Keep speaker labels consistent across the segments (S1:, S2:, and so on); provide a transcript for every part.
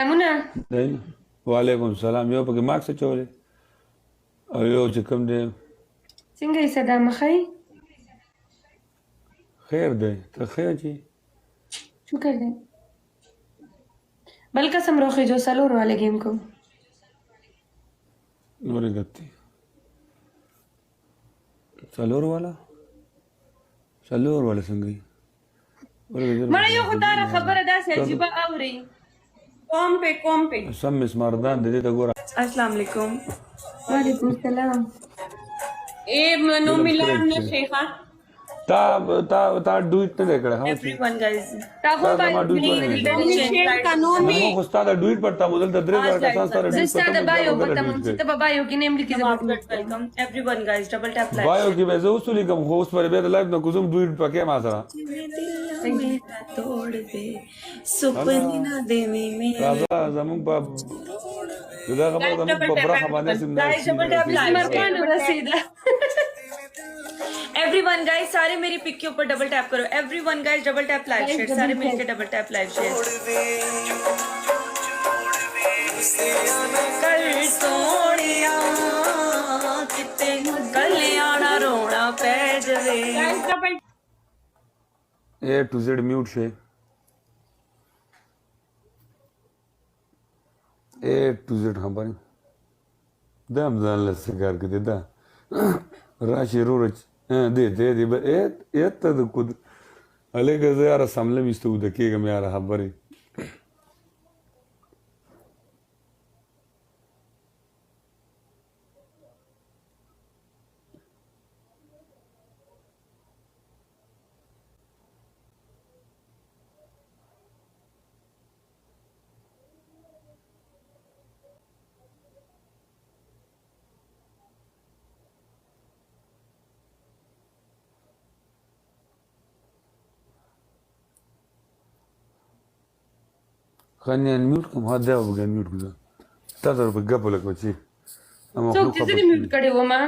S1: سلامونه.
S2: دی وعلیکم السلام. یو پکې ماکس اچولی او یو چې کوم دی
S1: څنګه یې صدا مخی؟
S2: خیر دی. ته خیر چې
S1: شکر دی. بل قسم روخی جو سلور वाले गेम को
S2: نورې ګتې څلور والا څنګه وي
S1: مړه یو خو تاره خبره داسې عجیبه اوري. کوم په
S2: سم مسماردان د دې ته ګوره.
S3: अस्सलाम वालेकुम।
S1: وعلیکم السلام.
S3: منو ملان نه شيخه
S2: تا ډویټ نه دی کړی.
S3: एवरीवन गाइस
S1: تا خو
S2: زما ډویټ ونه دی
S3: कानून
S2: نو خو ستا د ډویټ پړتا مو دلته درې زره کسان سره ډویټ
S1: زستا د بایو پته مونږ ته په بایو کې نیم لیکي زما
S3: welcome everyone guys double tap like
S2: بایو کې به زه اوس لیکم خو اوس پر بیا د لایف نه کوزم ډویټ پکې ما سره
S3: तोड़ दे सपने ना दे में
S2: راځه زمونږ په دا خبره زمونږ په برخه باندې سم
S3: गाइस डबल टैप
S1: مرکان
S3: लाइक
S1: رسیدا.
S3: एवरीवन गाइस सारे मेरी पिक के ऊपर डबल टैप करो। Everyone guys double tap like share सारे मिलके डबल टैप लाइक शेयर कल सोनिया किते कल्याणा रोना पै जवे
S2: A to Z mute شي. A to Z خبرې دا هم ځان له سګار کې دی دا راشي رورچ دی به ته د کود هلکه زه یاره سمله مې ستوده کېږم یاره خبرې خليني انميوت کوم ها دا وګ انميوت کوم تا در په غپ لکه چی اما
S1: څوک چې زه میوټ کړی و ما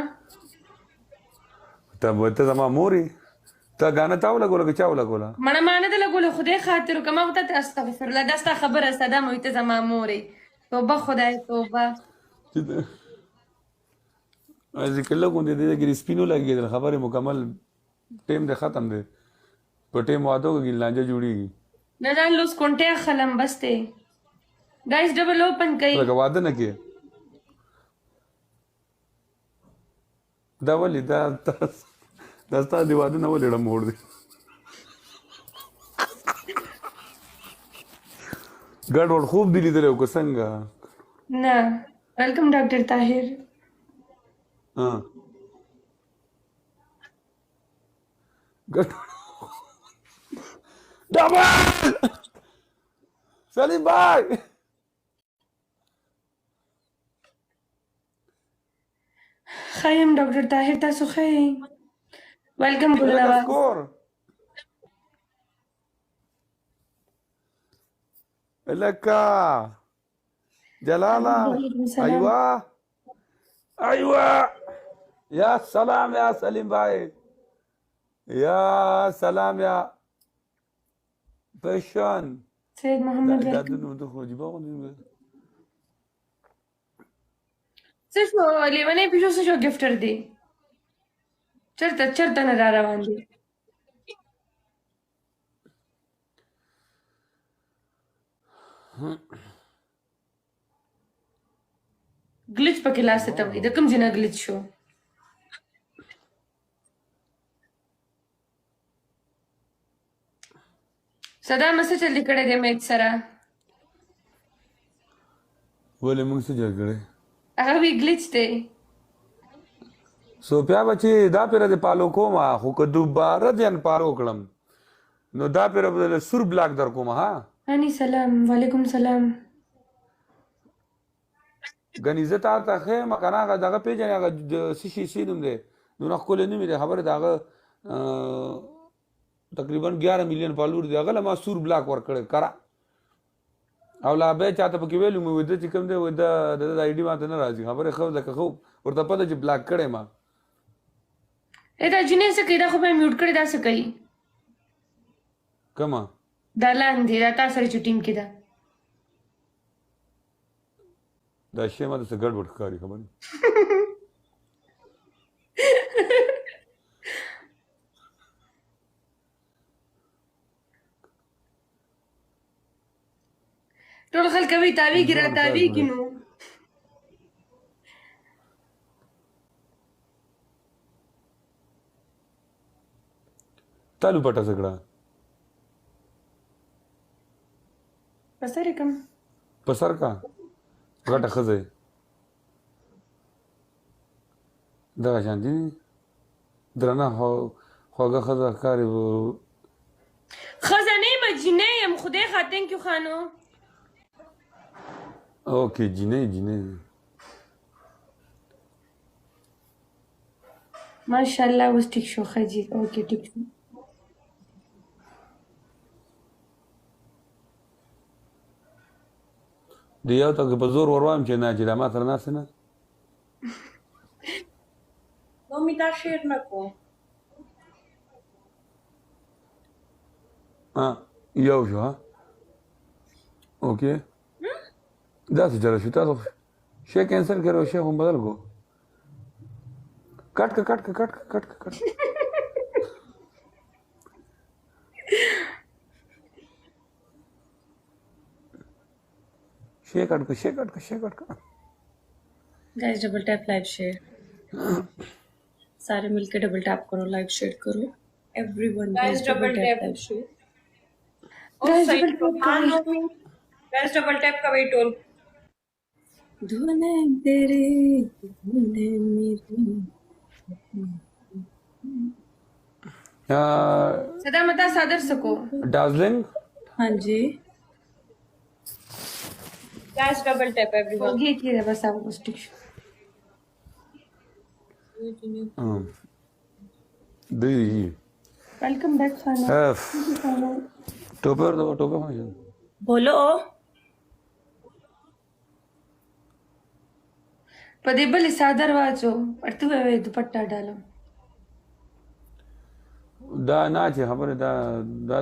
S2: ته وته زما موري تا غانا تاو لګول چاو لګول
S1: مړه مانه د لګول خدای خاطر کما وته استغفر الله داستا خبره صدا مو ته زما موري توبه خدای توبه
S2: ازي کله کوم دې کې سپینو لګیدل خبره مکمل ټیم دې ختم دې په ټیم وادو کې لانجه جوړیږي
S1: نه ځان لوس کونټه خلم بسته guys double open کړئ
S2: لکه واده نه کې دا ولې دا ستا دی واده نه ولې ډم موړ دی ګډوډ خوب دی لیدل او څنګه
S1: نه ویلکم ډاکټر طاهر.
S2: ها ګډوډ ډبل سلیم بھائی
S1: خیم ډاکټر طاهر تاسو خی ویلکم ګل نواز.
S2: سکور لکا جلالا ايوه يا سلام يا سليم भाई يا سلام يا بشان
S1: سید محمد
S2: دا
S1: ویلکم.
S2: نو د خو جيبه غوندي
S1: څه شو لیونی پیشو څه شو ګفټر دی چرته نه را روان دي ګلیچ پکې لاس ته وي د کوم جنا ګلیچ شو صدا مسه چل کړه دې میک سره
S2: ولې موږ څه جوړ کړې
S1: هغه وی ګلیچ دی
S2: سو بیا بچي دا پیر د پالو کوما خو که دوباره ځان پالو کړم نو دا پیر بدل سور بلاک در کوم ها
S1: هاني سلام وعلیکم سلام.
S2: غنی زه تا ته خې مکنه هغه دغه پیژنې هغه سشي سینوم دی نو نه خپل نه مې خبره دغه تقریبا 11 میلیون فالوور دی هغه ما سور بلاک ور کړ کرا او لا به چاته پکې ویلو مې ود چې کوم دی ود د آی ډي ماته نه راځي خبره خو ځکه خو ورته پته چې بلاک کړې ما
S1: دا جنې څه کوي دا خو به میوټ کړی دا څه کوي
S2: کما
S1: دا لاندې دا تاسو سره چې ټیم کې ده
S2: دا شی ماته څه ګډوډ ښکاري خبر
S1: ټول خلک وی تاویږي را تاویږي نو
S2: تالو پټه سګړه
S1: په سر یې کم
S2: په سر کا غټه ښځه یې دغه شانتي دي درنه خواږه ښځه ښکاري
S1: ښځه نه یم جینۍ یم خدای خاطر کیو خانو
S2: اوکې جینۍ
S1: ماشاءالله اوس ټیک شو ښځې اوکې ټیک شو
S2: د یو ته په زور وروایم چې نه چې دا ما سره ناست نه
S3: मम्मी दा शेयर नको
S2: یو شو ها اوکې داسې چله شو تاسو شی کینسل کړو شی هم بدل کو کټ کا شی کټ کا
S3: guys double tap live share सारे मिलके डबल टैप करो लाइव शेयर करो everyone guys double tap live share guys double tap का वेट ऑन धुने तेरे धुने मेरी
S1: सदा मता सादर सको
S2: डार्लिंग
S3: हाँ जी गाइस डबल टैप एवरीवन
S1: ये की है बस आपको टिक शो
S2: دی
S1: वेलकम बैक खाना
S2: टोपर
S3: बोलो
S1: पदे बल सादर वाचो पर तू है दुपट्टा डालो
S2: دا نه چې خبره دا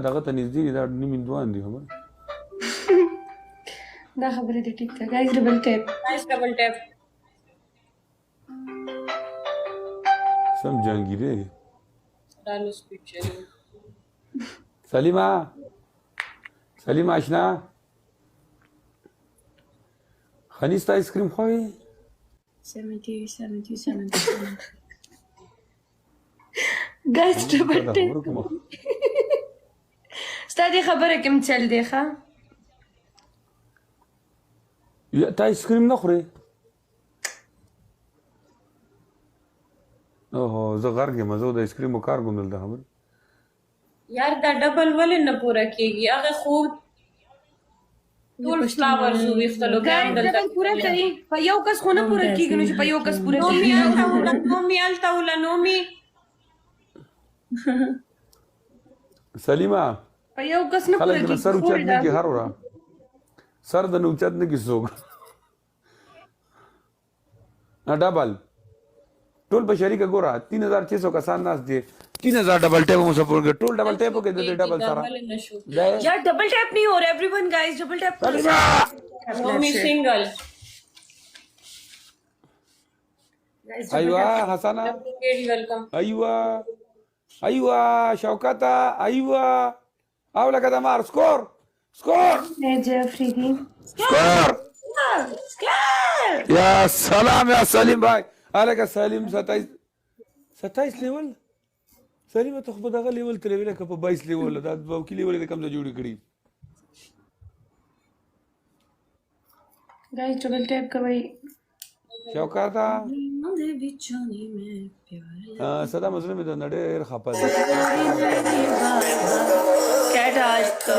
S2: دغه ته نږدې دي دا نیمې دوان دي خبره
S1: دا خبره دي ټیک ده गाइस डबल टैप
S2: سم جهانگیری
S3: डालो speed share
S2: سلیمه اشنا خنیست آیسکریم خوایی
S3: 70
S1: guys double tap ستادي خبره کوم چل دی ښا
S2: ته آیسکریم نه خورې اوهو زه غرق یم زه د آیسکریمو کار کوم دلته خبر
S3: यार دا डबल ولې نه پوره کیږي هغه خو ټول فلاورز ویختلو
S1: गाइस डबल पूरा करी په یو کس خو نه پوره کیږي نو چې په یو کس پوره کیږي
S3: نومي
S2: سلیمه
S1: په یو کس نه پوره
S2: خلک د
S1: کیږي
S2: سر اوچت نه کې هر ورا سر د اوچت نه کې څوک ډبل ټول په شریکه ګوره 3600 کسان ناس دي 3000 ډبل ټیپ مو سپورټ کړ ټول ډبل ټیپ کې د ډبل سره
S3: यार डबल टैप नहीं हो रहा everyone guys double tap Nomi सिंगल
S2: ايوه حسنا
S3: वेरी वेलकम
S2: ايوه شوکتا ايوه او لکه د مار سکور
S1: ए जफरीदी
S2: سکور یا سلام یا سلیم بھائی الکه سلیم 27 لیول سلیم ته خو دغه لیول تر ویله که په 22 لیول دا باوکی لیول د کم ځای جوړی کړی
S1: गाइस डबल टैप کوي
S2: شوکتا صدا مظلوم د نړۍ خپه ده
S3: कैट आज तो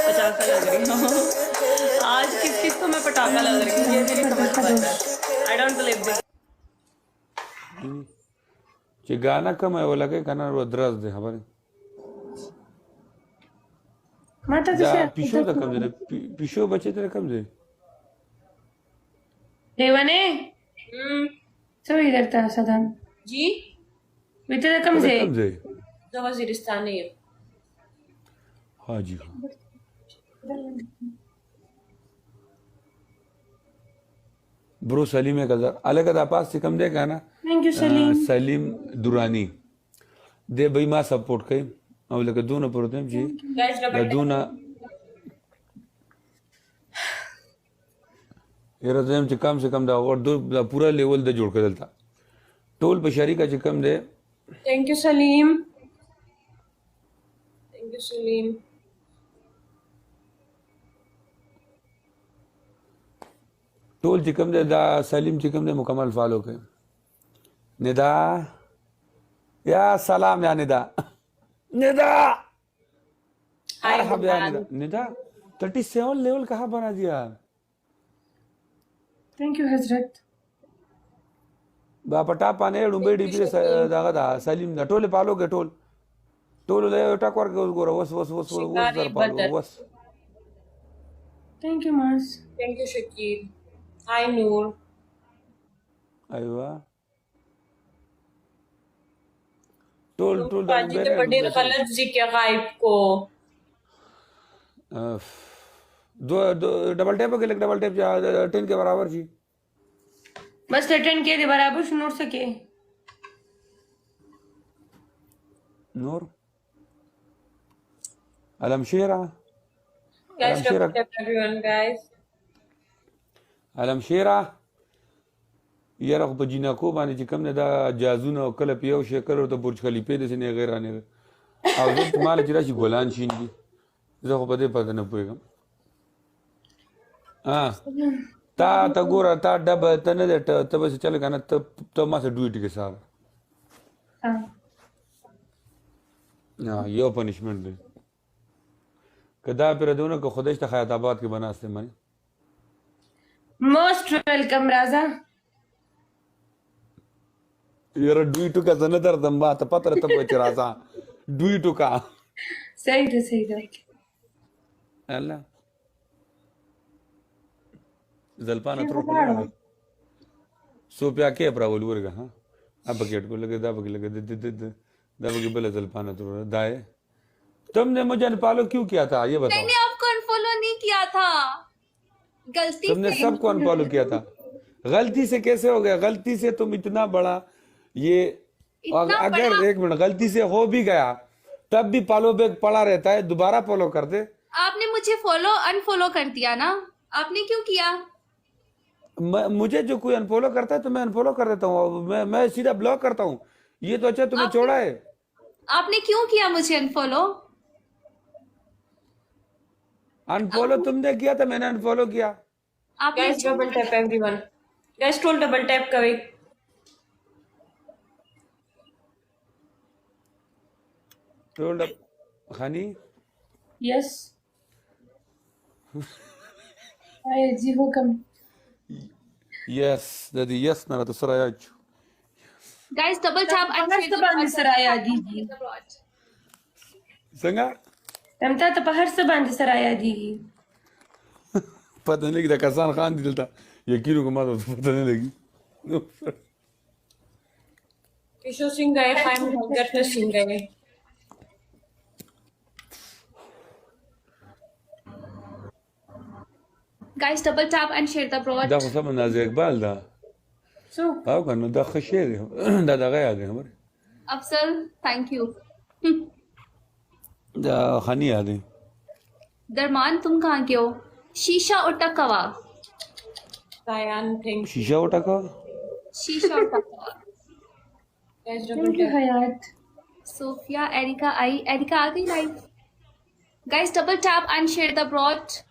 S3: पटाखा लग रही हूँ आज किस को मैं पटाखा लग रही हूँ ये मेरी समझ में आई डोंट बिलीव दिस
S2: چې गाना کم ہے ولګي کنه ورو درز دی خبره
S1: ماته
S2: دا
S1: څه
S2: پیشو د کم دی پیشو بچی تر کم دی
S1: دیوانه څه وی درته صدام
S3: जी
S1: وته کم ځای
S2: کم دی
S3: जो वजीरिस्तान है
S2: ها جی ها ब्रो सलीम 1000 अलग पास से कम देखा ना
S1: थैंक यू सलीम
S2: सलीम दुरानी दे भाई मा सपोर्ट कई अब लगे दोनों प्रोग्राम जी
S3: गाइस डबल
S2: दोनों ये रजम कम से कम दा और दो पूरा लेवल दे जोड़ कर देता टोल पे शरीका चिकम दे
S1: thank you Salim thank you Salim
S2: टोल चिकम दे दा सलीम चिकम दे मुकम्मल फॉलो के निदा या सलाम या निदा निदा मरहबा या निदा निदा 37 लेवल कहाँ बना दिया
S1: थैंक यू हजरत
S2: बापटा पाने डुंबेडी पे दागा दा सलीम दा टोले पालो के टोल ले टकवर के गोरा वस दर पालो वस
S1: थैंक यू मार्स
S3: thank you Shakeel hi Noor
S2: अयवा टोल
S3: बाजी ते बड़े गलत जी क्या गायब को
S2: दो डबल टैप के लिए डबल टैप 10 के बराबर जी
S1: बस 10 के दे बराबर सुनोर सके
S2: Noor Alam Shera
S3: guys double tap everyone guys
S2: Alam Shera यार خو په جنکو باندې چې کوم نه دا جازونه او کله پیو شکر او د برج خلیفه د سینې غیر نه او د مال چې راشي ګولان شین دي زه خو په دې پته نه پوهیږم تا ګوره تا ډب ته نه ته بس چل کنه ته ما سره ډویټ کې سار یو پنشمنٹ دی کدا پر دونوں کو خودش ته خیاط آباد کې بناسته مانی
S1: موسٹ ویلکم رازا
S2: यार ड्यूटू का जन दर दंबा त पत्र त बचराचा ड्यूटू का
S1: सही था
S2: अल्लाह जलपाना तो सो प्या के प्रावल वर्गा हां अब बकेट को लगे दा बके लगे दा बके बले जलपाना तो दाए तुमने मुझे अनफॉलो क्यों किया था ये बताओ
S4: मैंने आपको अनफॉलो नहीं किया था गलती
S2: तुमने
S4: से
S2: सबको अनफॉलो किया था गलती से कैसे हो गया गलती से तुम इतना बड़ा ये अगर एक मिनट गलती से हो भी गया तब भी फॉलो बैक पड़ा रहता है दोबारा फॉलो कर दे
S4: आपने मुझे फॉलो अनफॉलो कर दिया ना आपने क्यों किया
S2: मुझे जो कोई अनफॉलो करता है तो मैं अनफॉलो कर देता हूँ मैं सीधा ब्लॉक करता हूँ ये तो अच्छा तुम्हें छोड़ा है
S4: आपने क्यों किया मुझे अनफॉलो
S2: अनफॉलो तुमने किया था मैंने अनफॉलो किया
S4: आपने
S3: guys double tap everyone guys toll double tap करे
S2: टोल्ड खानी
S1: यस आए जी हुकम
S2: यस दादी यस ना तो सराया
S4: गाइस डबल टैप
S1: पहर सबान सराया दीजिए
S2: संगा
S1: तमता तो पहर सबान सराया दीजिए
S2: पता नहीं लगी कसान खान दिलता यकीन को मारो पता नहीं लगी
S3: किशोर सिंह गए फाइम गटन सिंह गए
S4: guys double tap and share the broad
S2: دا خو سم نازي اقبال دا
S1: सो
S2: او کنه دا خشي دی دا دغه یاد دی
S4: अफसल थैंक यू
S2: دا خاني یاد دی
S4: दरमान तुम कहाँ के हो शीशा उठा कवा
S3: सायान थिंक
S2: शीशा उठा का
S4: शीशा उठा कवा
S3: guys double
S1: thank you
S3: tap
S1: Hayat
S4: Sophia Erica आई एरिका आ गई live guys double tap and share the broad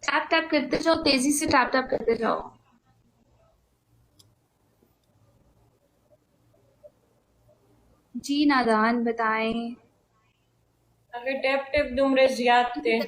S4: tap tap करते जाओ तेजी से टैप टैप करते जाओ जी नादान बताएं
S3: अगर टैप टैप दुमरे जियाद थे